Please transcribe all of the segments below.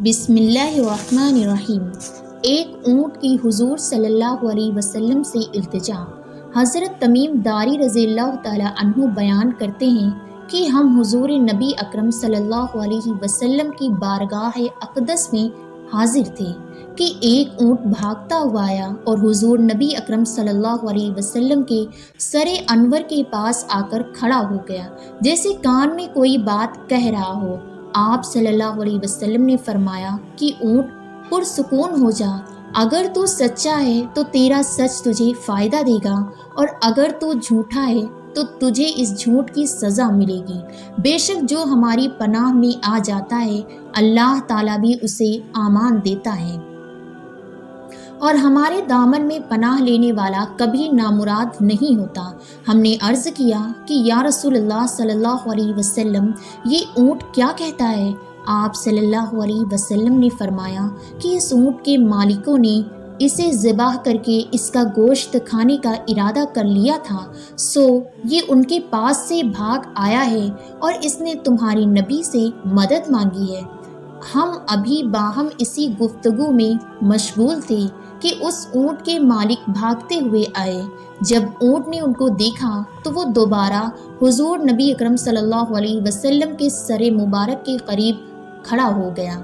बिस्मिल्लाहिर्रहमानिर्रहीम। एक ऊँट की हुजूर सल्लल्लाहु अलैहि वसल्लम से इल्तिजा। हज़रत तमीम दारी रज़ियल्लाहु ताला अन्हु बयान करते हैं कि हम हुजूर नबी अकरम सल्लल्लाहु अलैहि वसल्लम की बारगाह अक़दस में हाजिर थे कि एक ऊँट भागता हुआ आया और हुजूर नबी अकरम सल्लल्लाहु अलैहि वसल्लम के सरे अनवर के पास आकर खड़ा हो गया, जैसे कान में कोई बात कह रहा हो। आप सल्लल्लाहु अलैहि वसल्लम ने फरमाया कि ऊँट पुरसुकून हो जा, अगर तू सच्चा है तो तेरा सच तुझे फ़ायदा देगा और अगर तू झूठा है तो तुझे इस झूठ की सज़ा मिलेगी। बेशक जो हमारी पनाह में आ जाता है अल्लाह ताला भी उसे आमान देता है और हमारे दामन में पनाह लेने वाला कभी नामुराद नहीं होता। हमने अर्ज़ किया कि या रसूलल्लाह सल्लल्लाहु अलैहि वसल्लम, ये ऊँट क्या कहता है? आप सल्लल्लाहु अलैहि वसल्लम ने फरमाया कि इस ऊँट के मालिकों ने इसे ज़िबाह करके इसका गोश्त खाने का इरादा कर लिया था, सो ये उनके पास से भाग आया है और इसने तुम्हारी नबी से मदद मांगी है। हम अभी बाहम इसी गुफ्तगू में मशगूल थे कि उस ऊँट के मालिक भागते हुए आए। जब ऊँट ने उनको देखा तो वो दोबारा हुजूर नबी अकरम सल्लल्लाहु अलैहि वसल्लम के सरे मुबारक के करीब खड़ा हो गया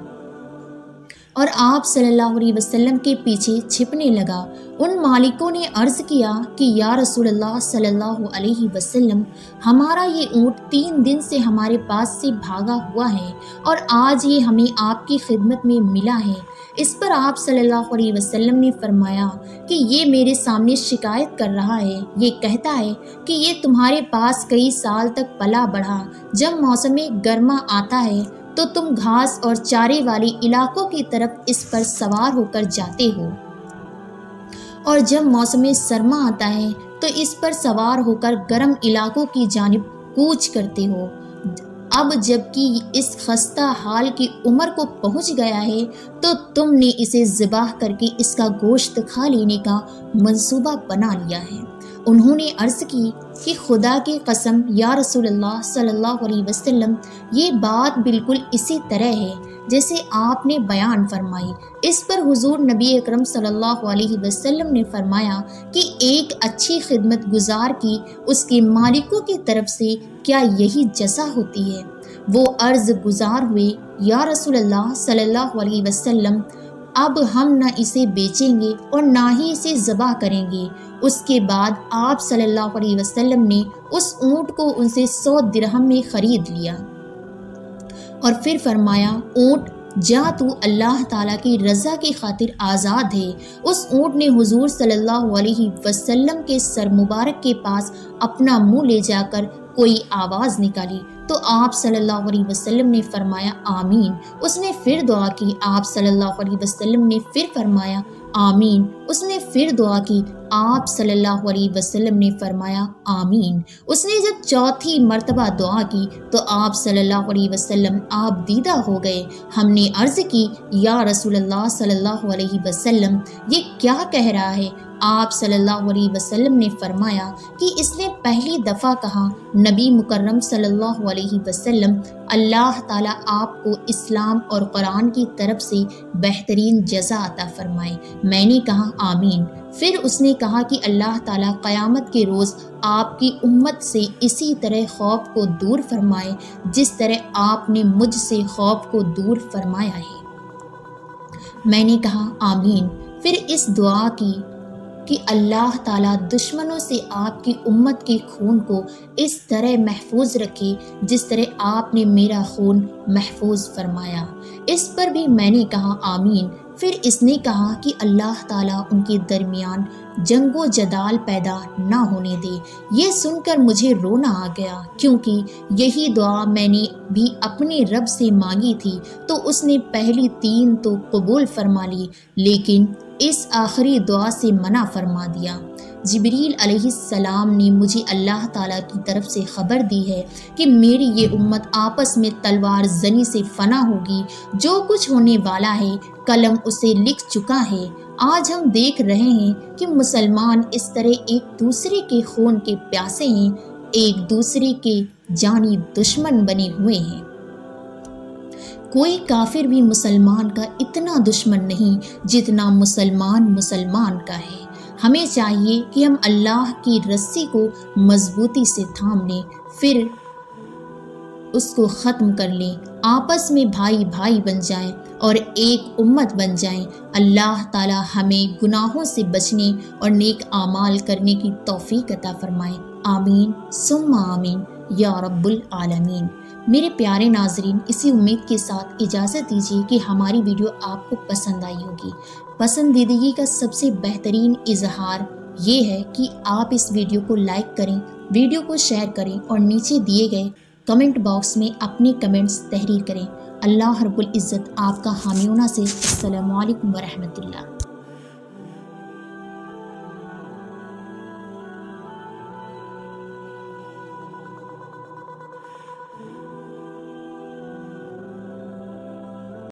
और आप सल्लल्लाहु अलैहि वसल्लम के पीछे छिपने लगा। उन मालिकों ने अर्ज़ किया कि या रसूलल्लाह सल्लल्लाहु अलैहि वसल्लम, हमारा ये ऊँट 3 दिन से हमारे पास से भागा हुआ है और आज ये हमें आपकी खिदमत में मिला है। इस पर आप सल्लल्लाहु अलैहि वसल्लम ने फरमाया कि ये मेरे सामने शिकायत कर रहा है। ये कहता है कि ये तुम्हारे पास कई साल तक पला बढ़ा, जब मौसम गर्मा आता है तो तुम घास और चारे वाले इलाकों की तरफ इस पर सवार होकर जाते हो और जब मौसम सरमा आता है तो इस पर सवार होकर गर्म इलाकों की जानिब कूच करते हो। अब जबकि इस खस्ता हाल की उम्र को पहुंच गया है तो तुमने इसे ज़िबाह करके इसका गोश्त खा लेने का मंसूबा बना लिया है। उन्होंने अर्ज़ की कि खुदा की कसम या रसूलल्लाह सल्लल्लाहु अलैहि वसल्लम, ये बात बिल्कुल इसी तरह है जैसे आपने बयान फरमाई। इस पर हुजूर नबी अकरम सल्लल्लाहु अलैहि वसल्लम ने फरमाया कि एक अच्छी खिदमत गुजार की उसके मालिकों की तरफ से क्या यही जज़ा होती है? वो अर्ज़ गुजार हुए, या रसूलल्लाह सल्लल्लाहु अलैहि वसल्लम, अब हम न इसे बेचेंगे और ना ही इसे ज़बा करेंगे। उसके बाद आप सल्लल्लाहु अलैहि वसल्लम ने उस ऊँट को उनसे 100 दिरहम में ख़रीद लिया और फिर फरमाया, ऊँट जा, तू अल्लाह ताला की रज़ा की खातिर आज़ाद है। उस ऊँट ने हुजूर सल्लल्लाहु अलैहि वसल्लम के सर मुबारक के पास अपना मुँह ले जाकर कोई आवाज़ निकाली तो आप सल्लल्लाहु अलैहि वसल्लम ने फरमाया आमीन। उसने फिर दुआ की, आप सल्लल्लाहु अलैहि वसल्लम ने फिर फरमाया आमीन। उसने फिर दुआ की, आप सल्लल्लाहु अलैहि वसल्लम ने फरमाया आमीन। उसने जब चौथी मर्तबा दुआ की तो आप सल्लल्लाहु अलैहि वसल्लम आप दीदा हो गए। हमने अर्ज़ की, या रसूलल्लाह सल्लल्लाहु अलैहि वसल्लम, ये क्या कह रहा है? आप सल्लल्लाहु अलैहि वसल्लम ने फरमाया कि इसने पहली दफ़ा कहा, नबी मुकर्रम सल्लल्लाहु अलैहि वसल्लम, अल्लाह ताला आपको इस्लाम और कुरान की तरफ से बेहतरीन जज़ा अता फरमाए। मैंने कहा आमीन। फिर उसने कहा कि अल्लाह ताला क़यामत के रोज़ आपकी उम्मत से इसी तरह खौफ को दूर फरमाए जिस तरह आपने मुझसे खौफ को दूर फरमाया है। मैंने कहा आमीन। फिर इस दुआ की कि अल्लाह ताला दुश्मनों से आपकी उम्मत के खून को इस तरह महफूज रखे जिस तरह आपने मेरा खून महफूज फरमाया। इस पर भी मैंने कहा आमीन। फिर इसने कहा कि अल्लाह ताला उनके दरमियान जंगो जदाल पैदा ना होने दे। ये सुनकर मुझे रोना आ गया, क्योंकि यही दुआ मैंने भी अपने रब से मांगी थी तो उसने पहली 3 तो कबूल फरमा ली, लेकिन इस आखिरी दुआ से मना फरमा दिया। जिब्रील अलैहिस्सलाम ने मुझे अल्लाह ताला की तरफ से ख़बर दी है कि मेरी ये उम्मत आपस में तलवार जनी से फना होगी। जो कुछ होने वाला है कलम उसे लिख चुका है। आज हम देख रहे हैं कि मुसलमान इस तरह एक दूसरे के खून के प्यासे हैं, एक दूसरे के जानी दुश्मन बने हुए हैं। کوئی کافر بھی مسلمان کا اتنا دشمن نہیں جتنا مسلمان کا ہے۔ ہمیں چاہیے کہ ہم اللہ کی رسی کو مضبوطی سے تھام لیں، پھر اس کو ختم کر لیں، آپس میں بھائی بن جائیں اور ایک امت بن جائیں۔ اللہ تعالی ہمیں گناہوں سے بچنے اور نیک اعمال کرنے کی توفیق عطا فرمائے، آمین ثم آمین یا رب العالمین۔ میرے پیارے ناظرین، اسی امید کے ساتھ اجازت دیجیے کہ ہماری ویڈیو آپ کو پسند آئی ہوگی۔ پسندیدگی کا سب سے بہترین اظہار یہ ہے کہ آپ اس ویڈیو کو لائک کریں، ویڈیو کو شیئر کریں اور نیچے دیے گئے کمنٹ باکس میں اپنے کمنٹس تحریر کریں۔ اللہ رب العزت آپ کا حامی و ناصر۔ السلام علیکم ورحمۃ اللہ۔